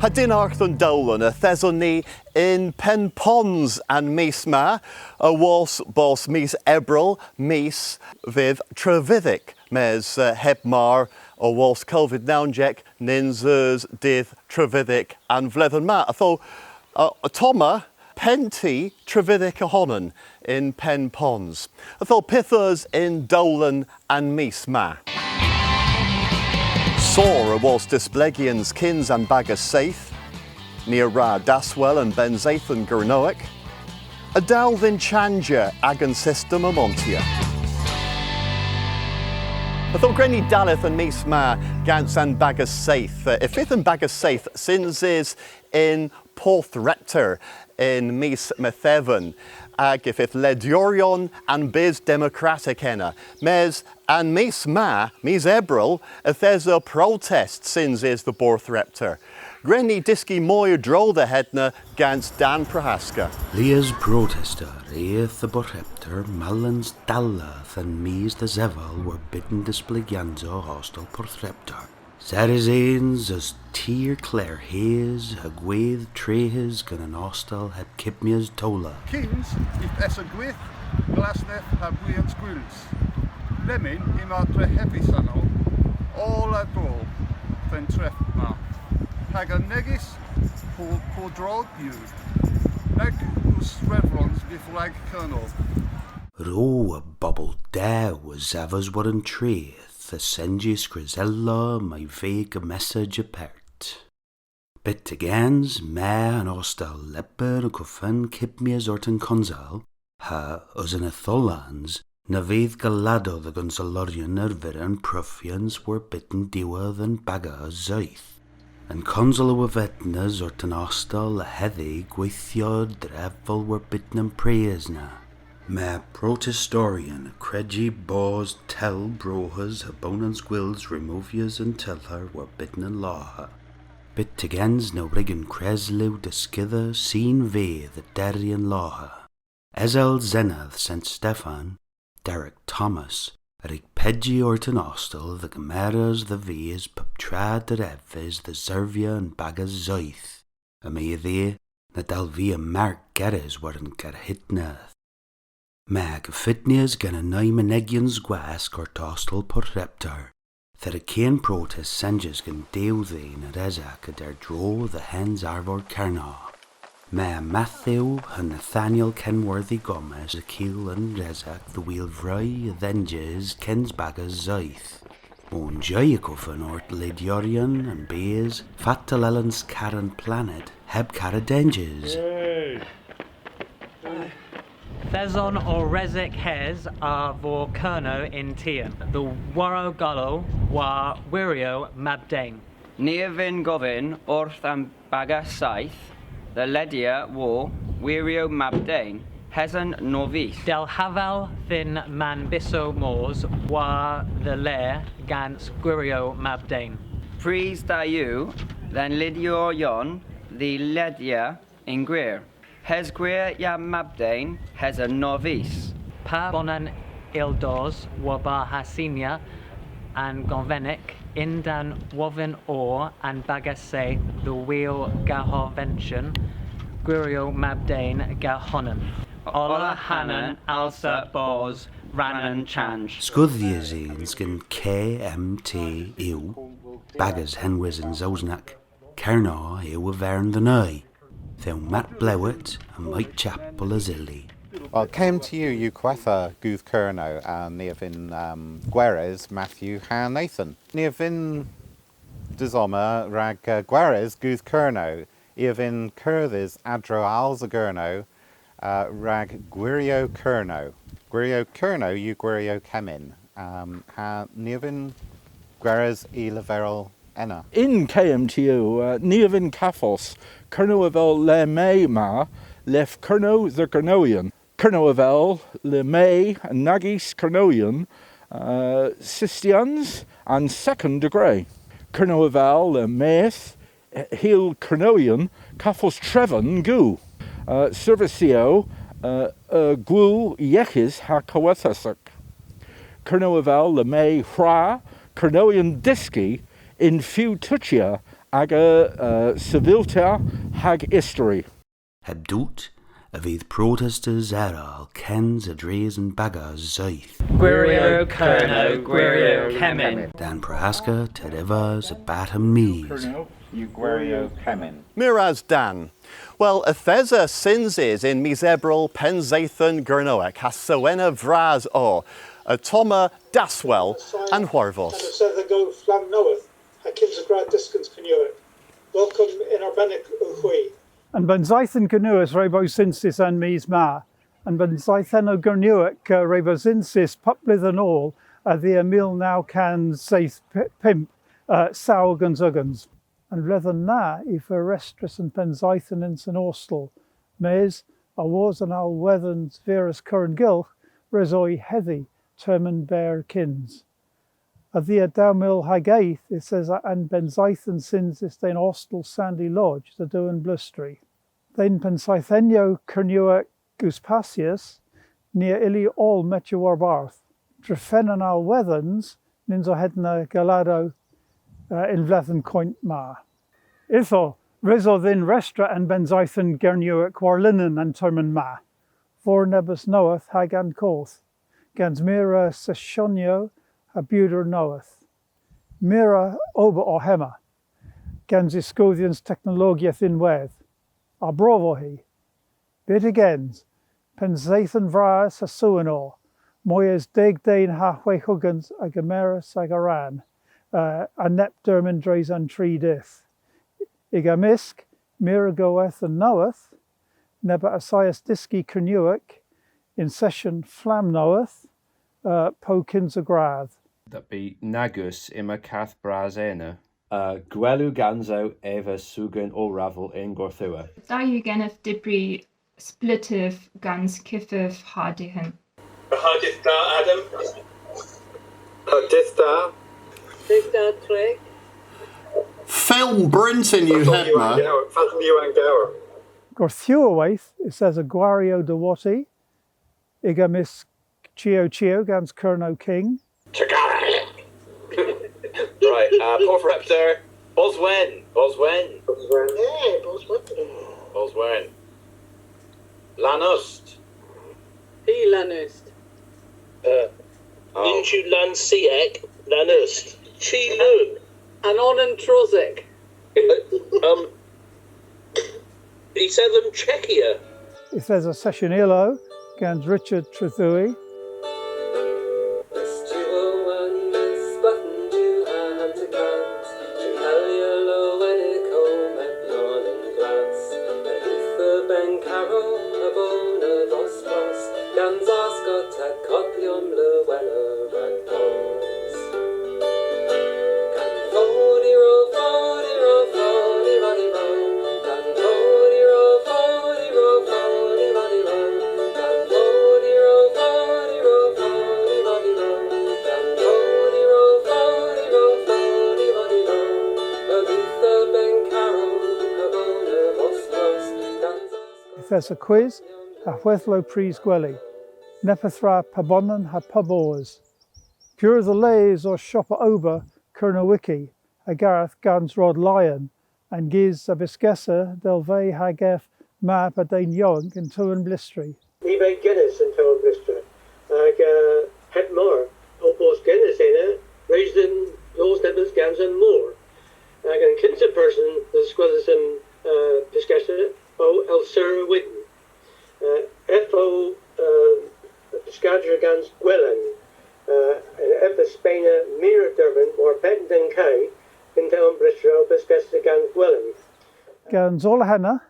Hadyn archon dowlan a theson ni in Pen Pons and mis ma, a was bos mis Ebril, mis fydd trefyddic, mes heb mar o was Covid nawnjec, ninzers dydd trefyddic and vleddon ma. Atho, toma, penti trefyddic ahonon in Pen Pons. Atho pithers in dowlan and mis ma. Sora was displegians kins and bagas saith, near Ra Daswell and Benzaith and Gurnoic, a dalvin chanja agan system a Montia. Atho Grenny Dalith and Mis Ma Gants and bagas saith, if and bagas saith sins is in Porth Rector in Mis Methevan, ag if Ledurion and Biz Democratic enna, mes and mis ma, mis Ebril, if there's a protest since is the Borth Reptor. Grenny Diski Moy Dro the Hedna Gans Dan Prohaska. Leas protester, eith the Borreptor, Malans Dallath and mis the Zeval were bidden displiganzo hostel Porthreptor. Zarizanes as Tier Clare Hayes, a gwaith trehes gan an hostel had Kipmia's Tola. Kings, if es a gwyth, glasneth ha bwian squills. Lemon, imatra heavy sano, all a dro, then tref ma. Hag a negis, po drog you. Neg us reverons beflag colonel. Ro a bubble there was Zavas were in treeth, the Senjis Grisella, my vague message apart. Bit agains, ma an hostel leper cuffin Kipmia's orton consal, ha us in a tholans, na fydd galado the Gonsalorian viran Pruffians were bitten diwedd and baga zoith. And consol o vetnas or tan hostel a heddi gweithio drefol were bitten and praise na. Ma protestorian cregi boz tell brohas ha bonans gwills removias and tell her were bitten and law. Bit agains no riggin creslew deskither seen ve the derian law. Ezel Zenath St. Stephan, Derek Thomas, Rig Peggy Orton Hostel, the Gameras, the Vies, Puptrad, the Reves, the Zervia, and Bagas Zoith. A me the, na Dalvia Mark Geres were in Gerhitnath. Mag Fitnias gan a Neumanegians Gwask or Tostel Porreptor. That a cane protest senges gan dew thee na Rezak a der dro the hens Arvor Carnaw. Ma Matthew and Nathaniel Kenworthy Gomez, Akil and Rezak, the wheel vry, Thenges, Kens Bagas Zoith. Mon Jayakofen Ort Lidiorian and Bees, Fatalelans Karen Planet, Heb Karadenges. Thezon or Rezek Hez are vor Kerno in Tian. The Warrow Gullo war Wirio Mabdane. Neavin Govin, Orth and Bagas Saith. The Ledia war Wirio Mabdane, Hezan Novice. Del Haval Thin Man Bisso Moors war the Lair Gans Guirio Mabdane. Pries da you, then Lidio Yon, the Ledia in Greer. Hes Greer ya Mabdane, Hezan Novice. Pa Bonan Ildos Wabar Hasinia and Gonvenic. Indan Wovin Or and Bagase the Wheel Gahovention, Gurio Mabdane Gahonan. Ola Hanan Alsa Boz Ranan Change. Scuddiazines gan KMT ew, Bagas Henwis and Zosnak, Kernaw ew a vern the Nui. Thou Matt Blewett and Mike Chapel as Illy. Well, came to you Quetha Guth Kerno and Neavin Guerres Matthew Han Nathan. Neavin Dizoma Rag Guerres Guth Kerno. Eavin Kurthis Adro Alzagurno Rag Guirio Kerno. Guirio Kerno you Guirio Kemin. Ha Neavin Guerres e Laveral Enna. In KMTU, Neavin Kafos, Kernoavel Le May Ma, Lef Kerno the Kernoian. Kernoavel, Le May, Nagis Kernoian, Sistians, and Second Degree. Kernoavel, Le Maith, Heel Kernoian, Kafos Trevon Gu. Servicio, Gwu Yechis Ha Kawethasuk. Kernoavel, Le May, Hra, Kernoian Diski, in Few Tuchia, aga civilta hag history. Heb doet, a fydd protesters erol kens a dres yn bagas zaith. Gwirio Kerno, Gwirio Kemin. Dan prahaska terevas a batham mees. Gwerio Kemin. Miraz Dan. Well, Ephesa sinses in Misebrel, Penzathon, Gurnoek, has Sowena Vraz o, Toma Daswell, and Huarvos. And said the go flam knoweth, a Kinsagrad Diskins Canuic. Welcome in Arbenic Uhui. And Benzaithan Canuas Rebo Sinsis and Mies Ma, and Benzaithan o Gurnuic Rebo Sinsis Puplith and all, the Emil now can saith pimp, Saugans Uggans. And Lethan na, if a restris and Penzaithan in St. Austell, Mays, a wars and al weathens verus current gilch, resoi heavy, termin bear kins. A the Daumil Hagaith, it says, and Benzaithan sins is den Austell Sandy Lodge, the Duan Blustry. Then Pensaithenio Cernua Guspasius, near illy all Metuar Barth. Drefenan al weathens, ninzo hedna galado, in Vlethen Coint Ma. Itho, Rezo then Restra and Benzaithan Gernua Quarlinen and Termin Ma. For Nebus Noeth Hagan Koth. Gans Mira Seshonio Abuder Noeth. Mira Oba Ohema. Gans Iscothians Technologia Thin Weth. Abrovohi. Bit agains. Penzaithan Vras Hasuanor. Moyes Degdain Hahwe Huggins Agamera Sagaran. A nep dermin dres an tree dith. Igamisk, Miragoeth and Noeth, Neba Asias Diski Kernuic, in session Flam Noeth, Pokins a Grath. That be Nagus ima Cath Brazena. Gwelu Ganzo Eva Sugan or Ravel in Gorthua. Diugeneth Dibri Splitiv Gans Kifif Hardihan. Hadith da Adam. Hadith da. Film Brinton, you Hedma. Gorthuawaith, it says a Guario de Wati, Igamis Chio Gans Kerno King. Right, Porphyraptor, Boswen. Lanust. Lanust. Ninju Lan Siek, Lanust. Chi Lun. Anon Trozik. He said them Czechia. It says a Sessionillo, Gans Richard Trethui. There's a quiz, a Huethlo Pries Gwelly, Nepethra Pabonan ha Pabors, Pure the Lays or Shopper Ober, Kernowicki, a Gareth Gans Rod Lion, and Giz a Biscessa del Vey Hagef Map a Dain Young in Tuan Blistry. Ebe Guinness in Tuan Blistry. Het more, Opos Guinness in it, raised in those Nebels Gans and more. An Kinsa person, the Squazzum Biscessa. O El Sir Widden. F.O. Skadra Gans Gwellen. And F. Spaina Mira Durban or Bedden Kai in Town Bristol Biscassa Gans Gwellen. Gans Olahenna,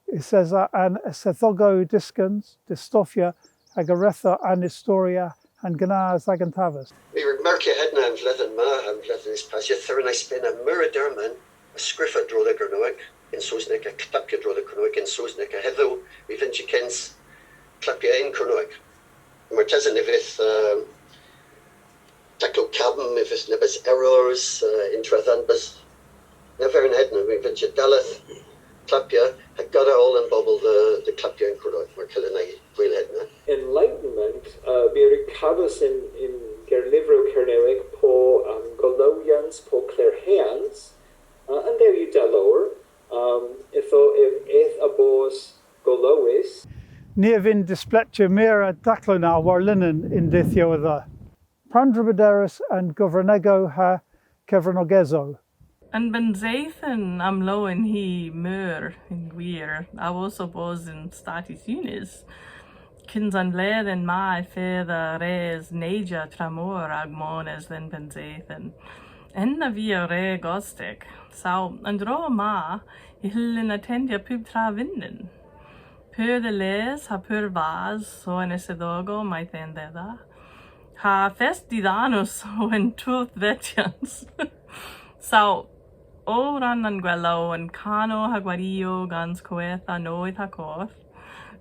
it says an Sethogo Discans, Dystopia, Agaretha and Historia, and Ganaz Agantavas. We were Mercia Hedna and Vlethen Ma and Vlethen Ispasia, Thurin Spaina Mira Durban, a Scriffa Droda Gernoic. In Sosnik a Klapja Droda Kernoic, in Sosnik a Heddo, we vinci Kens Klapja in Kernoic. Martezan if it's Taco Cabin, if it's Nebus Errors, Intrathanbus, never in Hedna, we vinci Daleth, Klapja, had got all and bubble the Klapja in Kernoic, Markellinai, Will Hedna. Enlightenment, Miricavus in Gerlivro Kernoic, po Goloyans, po Clairheans, and there you Neavin displetcha mira daclana warlinen in dithioda. Prandrabaderis and Governego ha Kevernogezo. And ben Zathan am loen he mur in weir, I also was in statis unis. Kins an leden mai feather res neja tramor agmones than ben Zathan. Enna via re gostic. So, and ro ma, ihillin attendia pub tra vinden. Pur de les ha pur vas, so en esedogo mai tendeda. Ha festidanus o en truth vetians. So, o ran an gwelo en cano ha guario gans coetha noeth ha corth.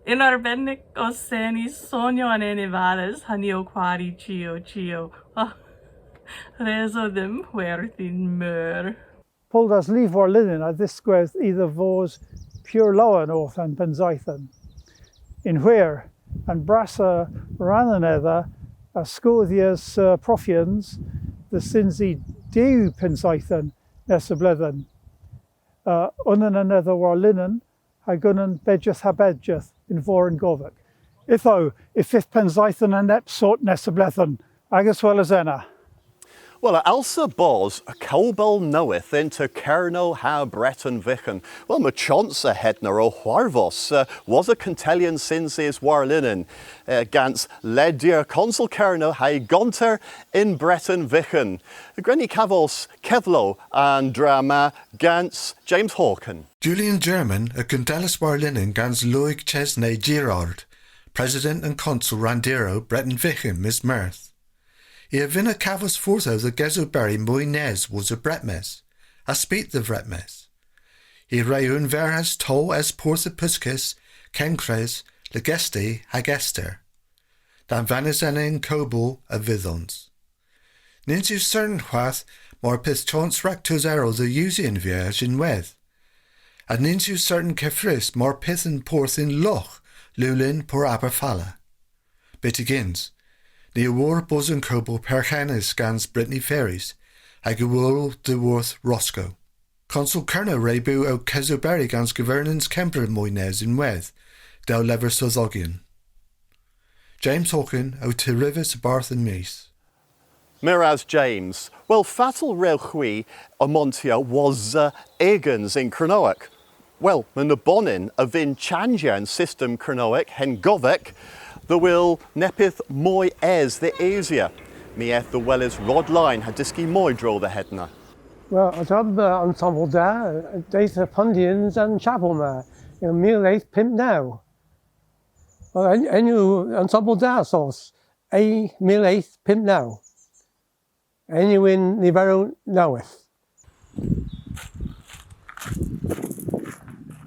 In arbenic o senis sonio an enevades hanio quari chio. Reso them huerthin mur. Puldas leave warlinen at this squares either vos pure lower north and Penzaithan. In where and brassa rananether a scoothias profians the sinzi deu Penzaithan nesablethan. Unan another warlinen hagunan bedjeth habedjeth in Voren Govik. Itho, if fifth Penzaithan and epsort nesablethan, agus well as enna. Well, Elsa Bos, a Colbel knoweth into Kerno ha Breton Vichen. Well, Machonsa Hedner o Huarvos was a Cantellian Sinses Warlinen. Gans Ledir Consul Kerno ha Gonter in Breton Vichen. Grenny Cavos, Kevlo and Drama Gans James Hawken. Julian German, a Cantellis Warlinen Gans Loic Chesney Girard, President and Consul Randiro Breton Vichen Miss Mirth. I vinna cavos fortho the Gezoberry Moines was a bretmes, a speak the vretmes. I reun verhas to as portha puscis, kencres, legesti hagester. Dan vanizenin kobo a vidons. Ninju certain hwath more pith chance rectus arrow the Usian vierge in weth. And ninju certain kefris more pithin porthin loch, lulin por aberfalla. Bitigins. Ní war bosun kobo perchanis gans Brittany Ferries, ag gewol de worth Roscoe. Consul Kerno rebu o Kezoberry gans governance Kemper Moines in weth, del lever Sozogian. James Hawken o Terivis Barth and Meath. Miraz James. Well, fatal relchui amontia was Egans in Cronoic. Well, when the bonin of in Changian system Cronoic hen Govik, the will nepith moi es the Asia. Mieth the well as rod line had diski moi draw the headna. Well, I job ensemble there, days of Pundians and chapel there. Meal eighth pimp now. Well, and you ensemble there sauce. A meal eighth pimp now. And you win Nivero knoweth.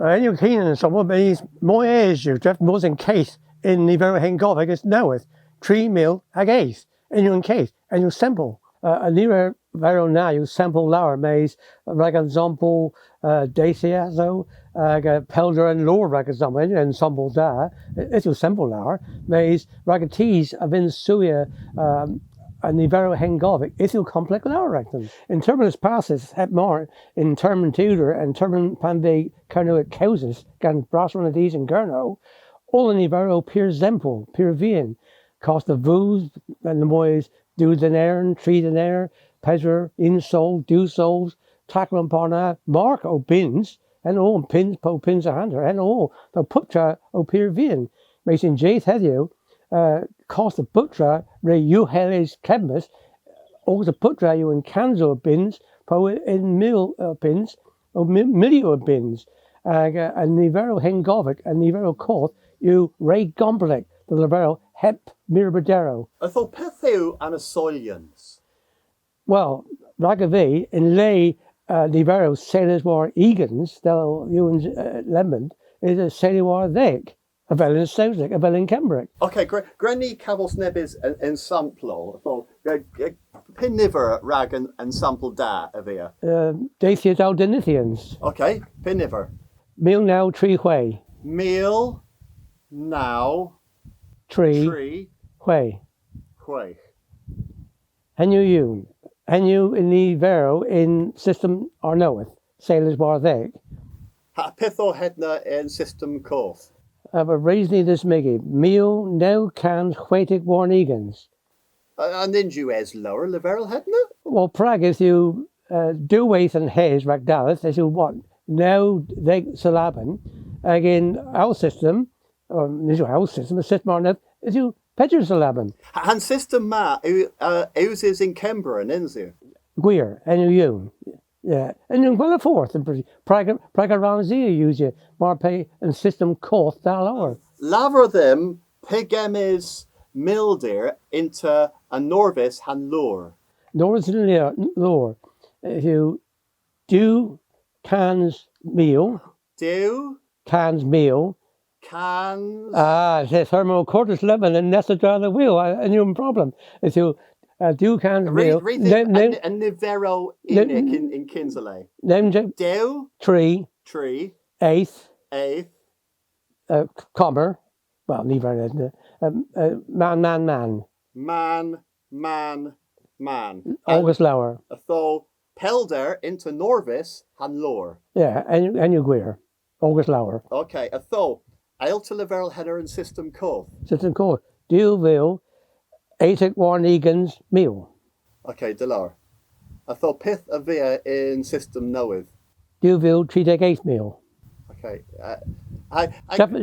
And you keen and someone, but he's more airs you, Jeff was in case. In the very hen Gothic is knoweth, 3 mil ag eighth, and you in case, and you sample. A nearer vero now you sample lower maze, like example, Dacia, so, Pelder and Lord, like example, and sample there, if you sample lower, maze, ragatees of in suya, and the vero hen Gothic, if you complex lower rectum. In terminus passes, have more, in termin tutor, and termin panve kernoic causes, gan brasronades and gurno, all in the vero pure zemple, pure vian, cost of vooz, and the boys do the nair, tree the nair, pesver, insole, do soles, tackle upon mark o bins, and all pins po pins a hander, and all the putra o pure vian. Mason J. Thedio, cost of putra, re you helis chemist, all the putra you in canzo bins, po in mil bins, o milio bins, and the vero hengovic, and the vero court, you Ray Gomblick, the Libero Hep Mirabadero. I thought Petheu and Asolians. Well, Ragavi in lay Libero Sailors War Egans, del Ewan's Lemon, is a Sailor War Thick, a Velin Stozic, a Velin Kembrick. Okay, Granny Cavos Nebis and Sample, so Pin Niver Rag and Sample Da Avia. Dacia Daldenithians. Okay, Pin Niver. Meal now tree way. Meal now tree way. Way. Henu in the vero in system or knoweth, sailors war they. Ha pitho hedna in system course. raising this migi, meal now cans waitig warn egans. And then you es lower, Leverel Hedna? Well, Prague, if you do waith and haze ragdalis, as you want, now they syllaben, again, our system, or our system, the system, is you pedger syllaben. Han system ma, is in Kember and Inzu. Guir, and you. Yeah, and you go forth, and Prague around here use you, Marpay and system course that lower. Laver them, Pigemis Mildir into a Norvis han lure. Norvis and lure. If you do cans meal. Do? Cans meal. Cans. It's thermal cortis lemon and nested on the wheel, a new problem. If you do cans meal. Read and Nivero in Kinsley. Name do. Tree. Eighth. Commer. Well, neither isn't it? Man. August Lower. So Pelder into Norvis han lore. Yeah, and you guir. August Lower. Okay, so I'll to Leverel header and system cove. System cove. Dewville, Aitic Warn Egans meal. Okay, Delar. I thought pith avia in system knoweth. Dewville, Treatek 8th meal. Okay.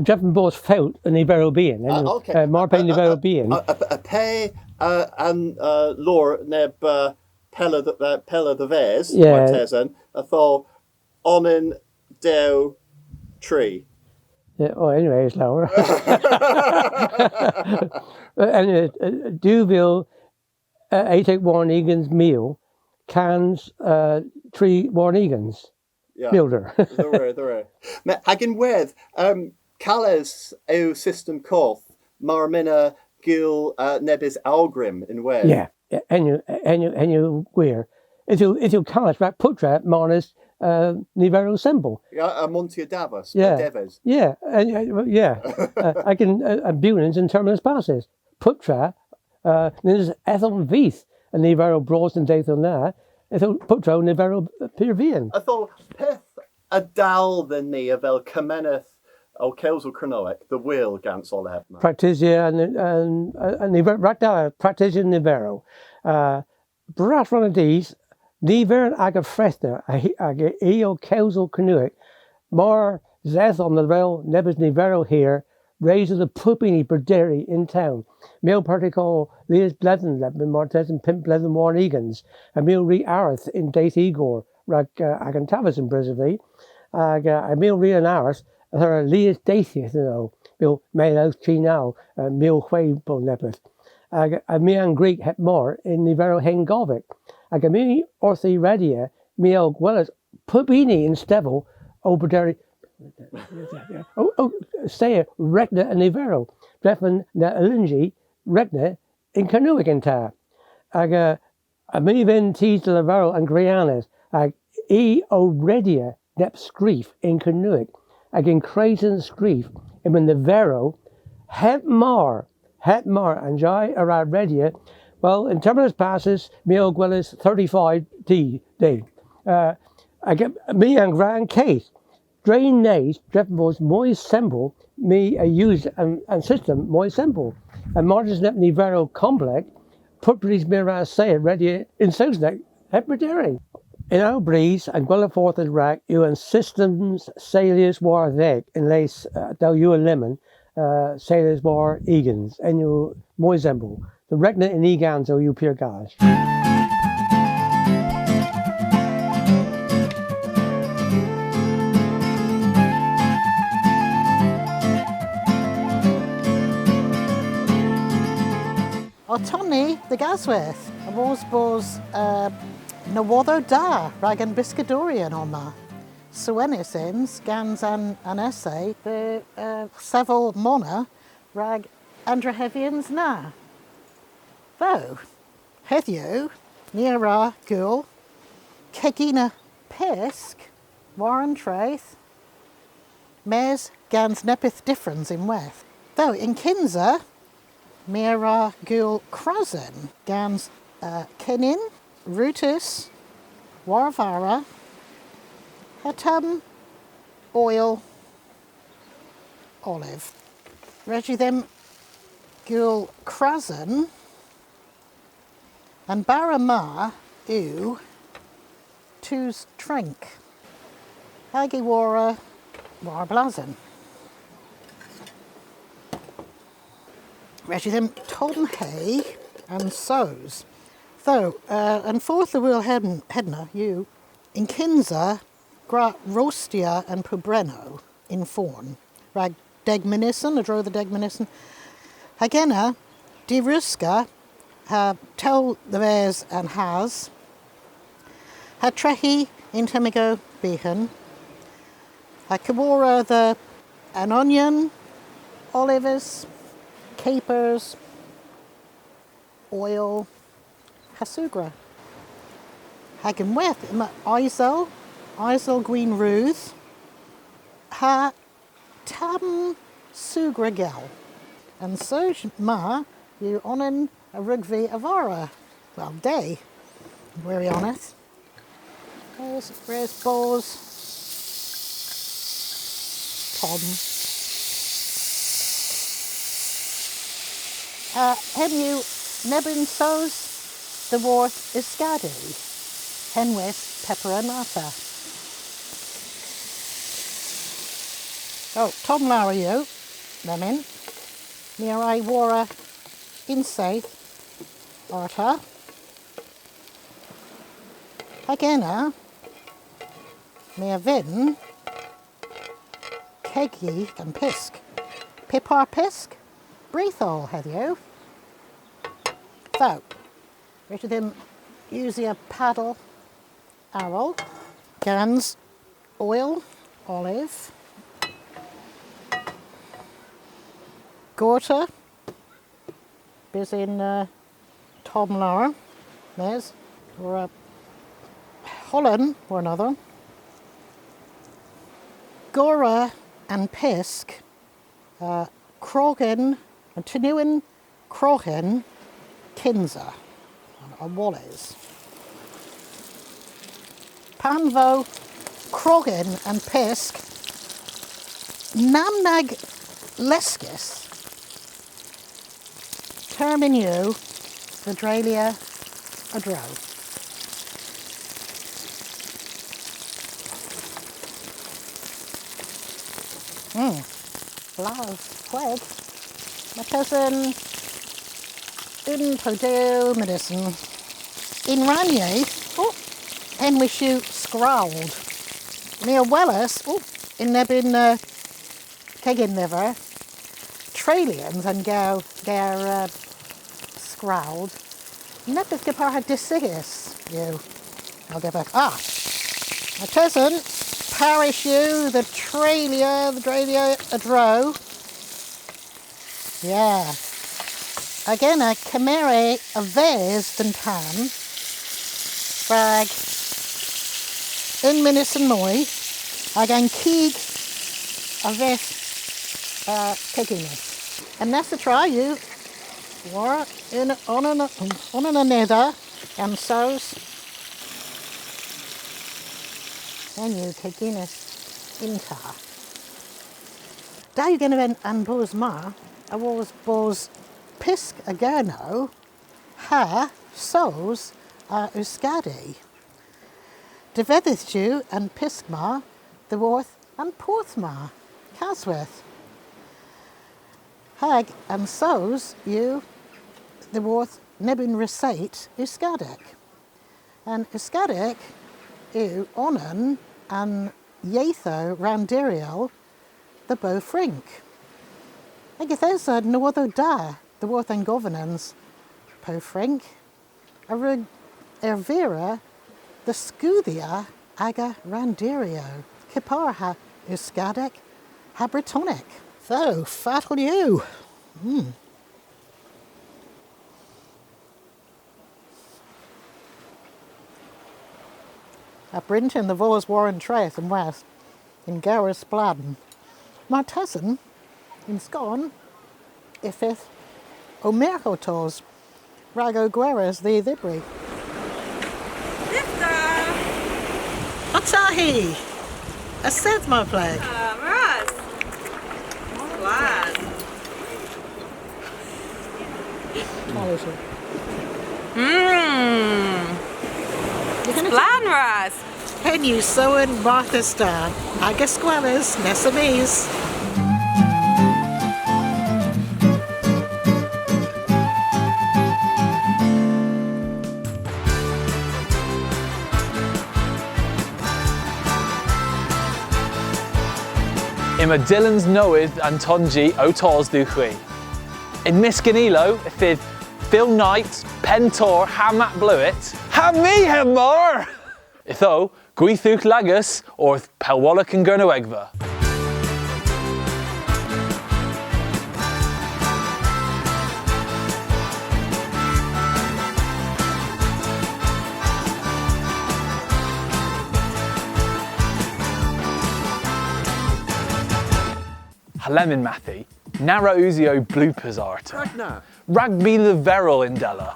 Jeff and Boss felt an Ibero being. Okay. Marpain Ibero being. A pay and lore neb Pella the Vez. Yeah. I thought onin deo tree. Yeah, anyway, it's lower. And Dewville, Aitic Warn Egans meal, cans tree Warn Egans. Yeah. Builder. There were. Hagen with Calles o system koth Marmina Gil Nebis Algrim in where. Yeah. And you weir. If you Calles right putra Marnus Nivero symbol. Yeah, Montia Davos. Yeah. Devas. Yeah. I can Bunans and terminus passes. Putra there's Ethel Veith and Nivero Bros and Dathel na. Ethel Putra Nivero Pirvian. I thought pith a dal than me of El Kameneth o Kelsel Cronoic, the wheel gans all have. Practisia and Nivero Practisia Nivero. Brat one of these, Niver aga Fresta, aga Eo Kelsel Cronoic, more Zeth on the rail, Nebus Nivero here, raised the Pupini Berderi in town. Male particle Leas Bledden, Lepman Martes and Pimp Bledden Warn Egans, and Mil Re Arith in Daith Igor, Rag Agantavis in Brisbane, a Mil Re and Arith, her Leas Daithius, Mil Male Chinal, Mil Huebo Nepeth, a Mian Greek het more in Nivero Hengovic, a Mil Orthi Radia, Mil Gwellis Pupini in Stevel, Oberderi. Say Rekna and Nivero, Dreffen na Elingi, Rekna in Canoic in Ta. A Minivin Tees de Lavero and Grianas, Oredia Nep Screef in Canoic, in Creighton Screef, in Nivero, Hetmar and Jai Redia. Well, in terminus passes, Mio Gwellis 35 D. I get me and Grand Case. Drain nays, Dreffenbos moi symbol, me a use and system moi symbol. And Martin's Nep Nivero complex, Putbridge Mira say ready in Sousneck, Hepridering. In our breeze and Guelaforth and Rack, you and systems Salius war theg in lace thou you and lemon, Salius war egans, and you moi symbol. The Regna in egans o you pure gosh. Tony the Gasworth, a was Nawado da, Ragan Biscadorian on ma. Suenisins, Gans and essay, the several mona, Rag Andrahevians na. Though, heddiw, Nira Gul, Kegina Pisk, Warren Traith, Mes Gans Nepith difference in Weth. Though in Kinza, Mira Gul Krasen, Gans Kenin, Rutus, Warvara, Hatum, Oil, Olive. Reggie them gul Krasen and Barama ew tus trink. Hagi war blazen. Reggie them Tolden hay and sows. Though, and fourth the Will Hedna, you, in Kinza, gra Rostia and Pubreno in Fawn, rag Degminison, a draw the Degminison. Hagena, de Ruska, ha tell the bears and has, ha trehi in Temigo behan, ha Kawara the an onion, olivers, capers, oil, hasugra. Hagen with Isel Green Ruth, ha tam sugra gel. And so ma, you onen a rugvi avara. Well, day, very honest. Where's Boz? Tom. Hem you nebin sows the worth is scadi. Hen west pepper and nata. Oh, Tom Lara you, them in. Near I wore a inside orta. Again, near Vin, Keggy and Pisk. Pipar Pisk, breathe all, have you? So, rid of them using a paddle, arrow, gans, oil, olive, Gorta, biz in Tom Lara, there's, or Holland, or another. Gora and Pisk, Krogan, and Tenuin Krogan, Kinza, and Wallis. Panvo, Krogan and Pisk, Namnag Leskis, Terminu, Vidralia, Adro. Flowers, flag. My cousin in Purdue medicine. In Ranier, and we shoot scrawled. Near Wellis, in Nebin Keggin River, trillions and go there scrawled. Never Gapar had disigis, you. I'll get back. My cousin, parish you, the Tralia a drow. Yeah. Again, a chimere a vez than tan. Frag. In minutes and moi. Again, keeg a vez kickiness. And that's the try you. War in on a nether and so's. And you kickiness in car. Da you gonna ben and bos ma. I was bos pisk agerno, ha sows uscadi. De vedithu and piskma, the worth and porthma, Casworth. Hag and sows you, the worth nebin recite uscadic. And uscadic, you onan and yetho randirial, the bow frink. I guess there's no other da, the worth and governance, po frink, a rug ervira, the scudia aga randirio, kiparha uscadic, habritonic. So, fattle you. A Brinton, the Volas Warren Traith and West, in Garris Bladden. My cousin, in Scone, ifith, o Mercotos, Rago Guerres the Dhibri. Atahi! A Seth my plague. Ras. Glad. quality. Blanras! Pen you sewing Martha Star. Agus Squallas, Nessa Mays. Ima Dylan's Noid and Tonji o Tors du Chui. In Miscanilo, fydd Phil Knight, Pentor, Hamat Blewit, Ha mi Hemor! Itho, Gwythwch Lagus, or Pelwallach and Gernowegva. Halemin Matthi, Nara Uzio bloopers art. Ragnar. Ragby the Veril in Della.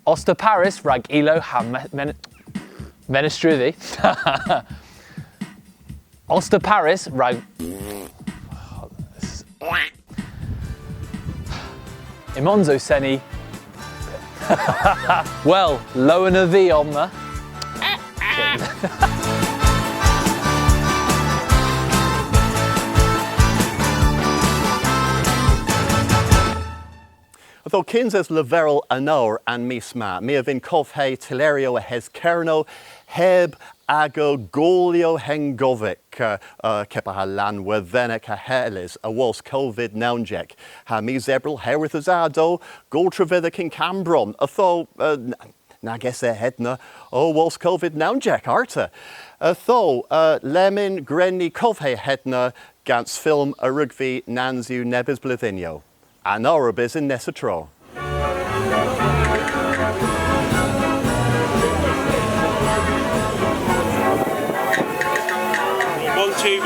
Oster Paris rag ilo ha menestruvi. Oster Paris rag. Imonzo Seni. Well, Lowen of the Omna. Although Kinses Leveril Anor and Misma, me have in Covhe, Tilerio, Hes Kerno, Heb, Ago, Golio, Hengovic, Kepaha Lan, Wevenek, Helis, a was COVID Nounjek, Ha me Zebril, Herith Azado, Goltravidic in Cambron, although, Nagese Hedna, O was COVID Nounjek, Arta. Although, Lemon, Grenny, Covhe Hedna, Gans Film, Arugvi, Nanzu, Nebis Blithinio. And Orabis in Nessatro. 1-2